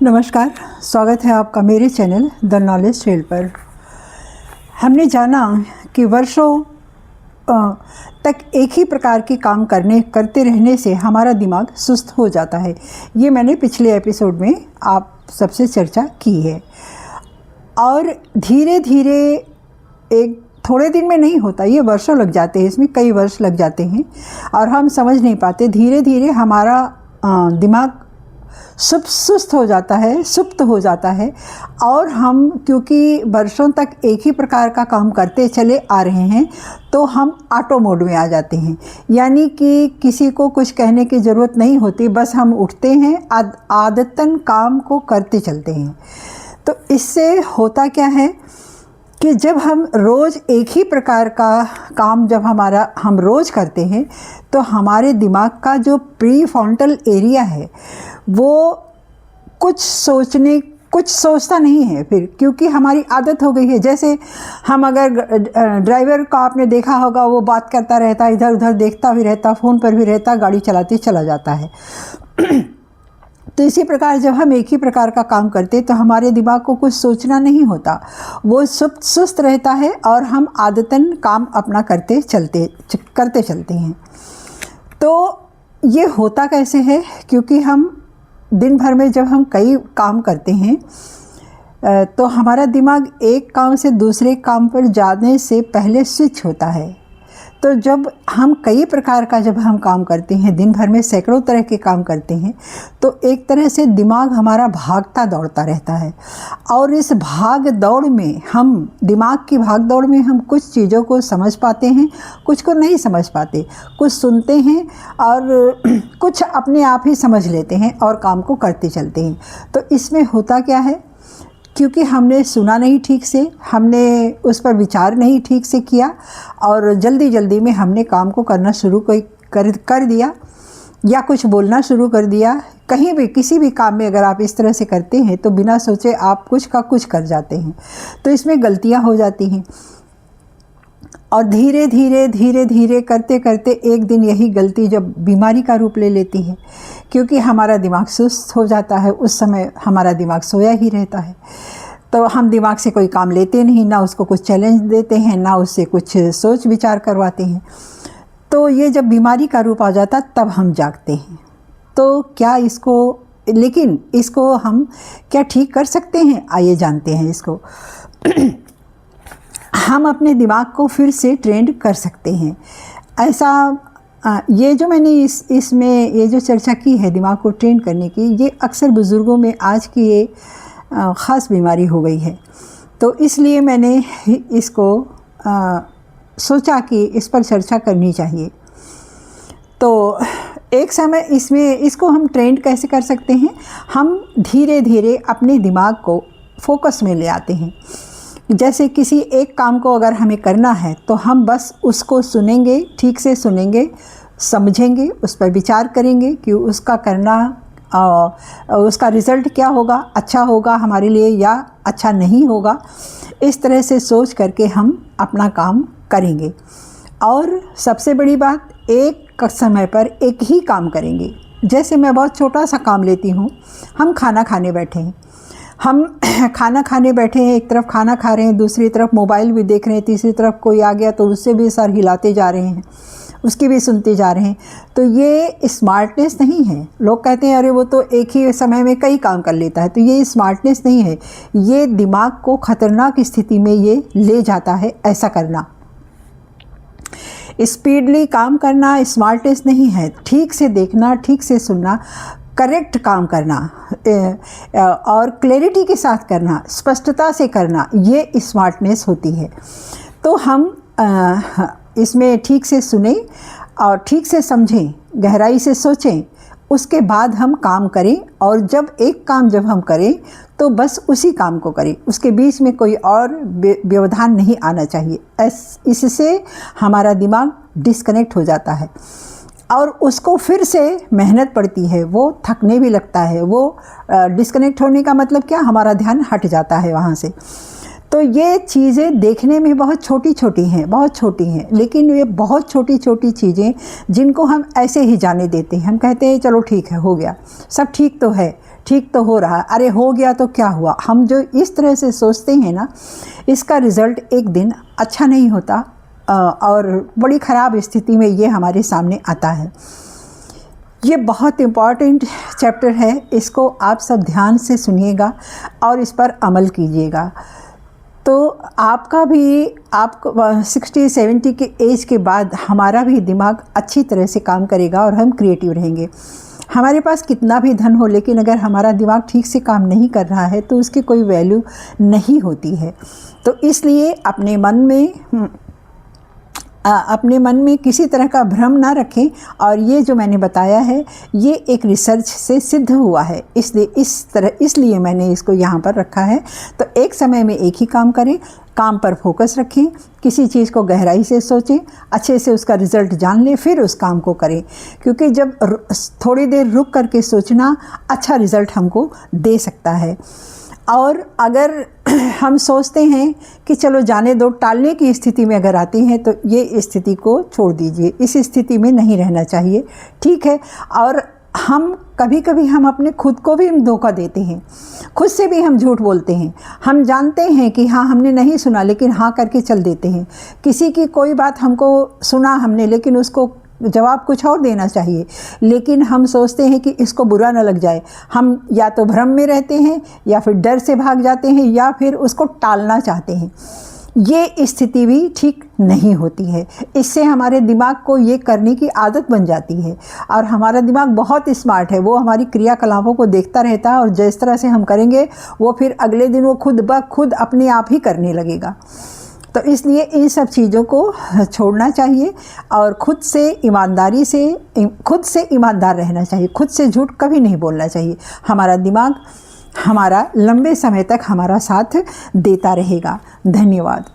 नमस्कार, स्वागत है आपका मेरे चैनल द नॉलेज ट्रेल पर। हमने जाना कि वर्षों तक एक ही प्रकार के काम करते रहने से हमारा दिमाग सुस्त हो जाता है। ये मैंने पिछले एपिसोड में आप सबसे चर्चा की है। और धीरे धीरे एक थोड़े दिन में नहीं होता, ये वर्षों लग जाते हैं, इसमें कई वर्ष लग जाते हैं और हम समझ नहीं पाते। धीरे धीरे हमारा दिमाग सुस्त हो जाता है, सुप्त हो जाता है और हम क्योंकि वर्षों तक एक ही प्रकार का काम करते चले आ रहे हैं तो हम ऑटो मोड में आ जाते हैं। यानी कि किसी को कुछ कहने की ज़रूरत नहीं होती, बस हम उठते हैं, आदतन काम को करते चलते हैं। तो इससे होता क्या है कि जब हम रोज़ एक ही प्रकार का काम हम रोज़ करते हैं तो हमारे दिमाग का जो प्रीफ्रंटल एरिया है वो कुछ सोचता नहीं है फिर, क्योंकि हमारी आदत हो गई है। जैसे हम अगर ड्राइवर का आपने देखा होगा, वो बात करता रहता, इधर उधर देखता भी रहता, फ़ोन पर भी रहता, गाड़ी चलाते चला जाता है। तो इसी प्रकार जब हम एक ही प्रकार का काम करते तो हमारे दिमाग को कुछ सोचना नहीं होता, वो सुस्त रहता है और हम आदतन काम अपना करते चलते हैं। तो ये होता कैसे है? क्योंकि हम दिन भर में जब हम कई काम करते हैं तो हमारा दिमाग एक काम से दूसरे काम पर जाने से पहले स्विच होता है। तो जब हम कई प्रकार का हम काम करते हैं, दिन भर में सैकड़ों तरह के काम करते हैं, तो एक तरह से दिमाग हमारा भागता दौड़ता रहता है। और इस दिमाग की भाग दौड़ में हम कुछ चीज़ों को समझ पाते हैं, कुछ को नहीं समझ पाते, कुछ सुनते हैं और कुछ अपने आप ही समझ लेते हैं और काम को करते चलते हैं। तो इसमें होता क्या है? क्योंकि हमने सुना नहीं ठीक से, हमने उस पर विचार नहीं ठीक से किया और जल्दी में हमने काम को करना शुरू कर दिया या कुछ बोलना शुरू कर दिया। कहीं भी किसी भी काम में अगर आप इस तरह से करते हैं तो बिना सोचे आप कुछ का कुछ कर जाते हैं, तो इसमें गलतियां हो जाती हैं। और धीरे धीरे करते करते एक दिन यही गलती जब बीमारी का रूप ले लेती है, क्योंकि हमारा दिमाग सुस्त हो जाता है, उस समय हमारा दिमाग सोया ही रहता है, तो हम दिमाग से कोई काम लेते नहीं, ना उसको कुछ चैलेंज देते हैं, ना उससे कुछ सोच विचार करवाते हैं। तो ये जब बीमारी का रूप आ जाता तब हम जागते हैं। तो लेकिन इसको हम क्या ठीक कर सकते हैं? आइए जानते हैं इसको। हम अपने दिमाग को फिर से ट्रेंड कर सकते हैं। ये जो मैंने इसमें ये जो चर्चा की है दिमाग को ट्रेन करने की, ये अक्सर बुज़ुर्गों में आज की ये ख़ास बीमारी हो गई है। तो इसलिए मैंने इसको सोचा कि इस पर चर्चा करनी चाहिए। तो एक समय इसको हम ट्रेंड कैसे कर सकते हैं? हम धीरे धीरे अपने दिमाग को फोकस में ले आते हैं। जैसे किसी एक काम को अगर हमें करना है तो हम बस उसको सुनेंगे, ठीक से सुनेंगे, समझेंगे, उस पर विचार करेंगे कि उसका करना उसका रिज़ल्ट क्या होगा, अच्छा होगा हमारे लिए या अच्छा नहीं होगा। इस तरह से सोच करके हम अपना काम करेंगे। और सबसे बड़ी बात, एक समय पर एक ही काम करेंगे। जैसे मैं बहुत छोटा सा काम लेती हूँ, हम खाना खाने बैठे हैं, एक तरफ खाना खा रहे हैं, दूसरी तरफ मोबाइल भी देख रहे हैं, तीसरी तरफ कोई आ गया तो उससे भी सर हिलाते जा रहे हैं, उसकी भी सुनते जा रहे हैं। तो ये स्मार्टनेस नहीं है। लोग कहते हैं अरे वो तो एक ही समय में कई काम कर लेता है, तो ये स्मार्टनेस नहीं है। ये दिमाग को खतरनाक स्थिति में ये ले जाता है। ऐसा करना, स्पीडली काम करना स्मार्टनेस नहीं है। ठीक से देखना, ठीक से सुनना, करेक्ट काम करना और क्लैरिटी के साथ करना, स्पष्टता से करना, ये स्मार्टनेस होती है। तो हम इसमें ठीक से सुने और ठीक से समझें, गहराई से सोचें, उसके बाद हम काम करें। और जब हम करें तो बस उसी काम को करें, उसके बीच में कोई और व्यवधान नहीं आना चाहिए। इससे हमारा दिमाग डिस्कनेक्ट हो जाता है और उसको फिर से मेहनत पड़ती है, वो थकने भी लगता है। वो डिस्कनेक्ट होने का मतलब क्या? हमारा ध्यान हट जाता है वहाँ से। तो ये चीज़ें देखने में बहुत छोटी छोटी हैं, लेकिन ये बहुत छोटी छोटी चीज़ें जिनको हम ऐसे ही जाने देते हैं। हम कहते हैं चलो ठीक है, हो गया, सब ठीक तो है, ठीक तो हो रहा, अरे हो गया तो क्या हुआ। हम जो इस तरह से सोचते हैं ना, इसका रिज़ल्ट एक दिन अच्छा नहीं होता और बड़ी ख़राब स्थिति में ये हमारे सामने आता है। ये बहुत इम्पॉर्टेंट चैप्टर है, इसको आप सब ध्यान से सुनिएगा और इस पर अमल कीजिएगा। तो आपका भी, आपको 60-70 के एज के बाद हमारा भी दिमाग अच्छी तरह से काम करेगा और हम क्रिएटिव रहेंगे। हमारे पास कितना भी धन हो, लेकिन अगर हमारा दिमाग ठीक से काम नहीं कर रहा है तो उसकी कोई वैल्यू नहीं होती है। तो इसलिए अपने मन में किसी तरह का भ्रम ना रखें। और ये जो मैंने बताया है ये एक रिसर्च से सिद्ध हुआ है, इसलिए मैंने इसको यहाँ पर रखा है। तो एक समय में एक ही काम करें, काम पर फोकस रखें, किसी चीज़ को गहराई से सोचें, अच्छे से उसका रिज़ल्ट जान लें, फिर उस काम को करें। क्योंकि जब थोड़ी देर रुक करके सोचना अच्छा रिज़ल्ट हमको दे सकता है। और अगर हम सोचते हैं कि चलो जाने दो, टालने की स्थिति में अगर आती हैं तो ये स्थिति को छोड़ दीजिए, इस स्थिति में नहीं रहना चाहिए, ठीक है। और हम कभी हम अपने खुद को भी धोखा देते हैं, खुद से भी हम झूठ बोलते हैं। हम जानते हैं कि हाँ हमने नहीं सुना, लेकिन हाँ करके चल देते हैं। किसी की कोई बात हमको सुना हमने, लेकिन उसको जवाब कुछ और देना चाहिए, लेकिन हम सोचते हैं कि इसको बुरा न लग जाए। हम या तो भ्रम में रहते हैं, या फिर डर से भाग जाते हैं, या फिर उसको टालना चाहते हैं। ये स्थिति भी ठीक नहीं होती है। इससे हमारे दिमाग को ये करने की आदत बन जाती है। और हमारा दिमाग बहुत स्मार्ट है, वो हमारी क्रियाकलापों को देखता रहता है और जिस तरह से हम करेंगे वो फिर अगले दिन वो खुद ब खुद अपने आप ही करने लगेगा। तो इसलिए इन सब चीज़ों को छोड़ना चाहिए और खुद से ईमानदार रहना चाहिए। खुद से झूठ कभी नहीं बोलना चाहिए। हमारा दिमाग हमारा लंबे समय तक हमारा साथ देता रहेगा। धन्यवाद।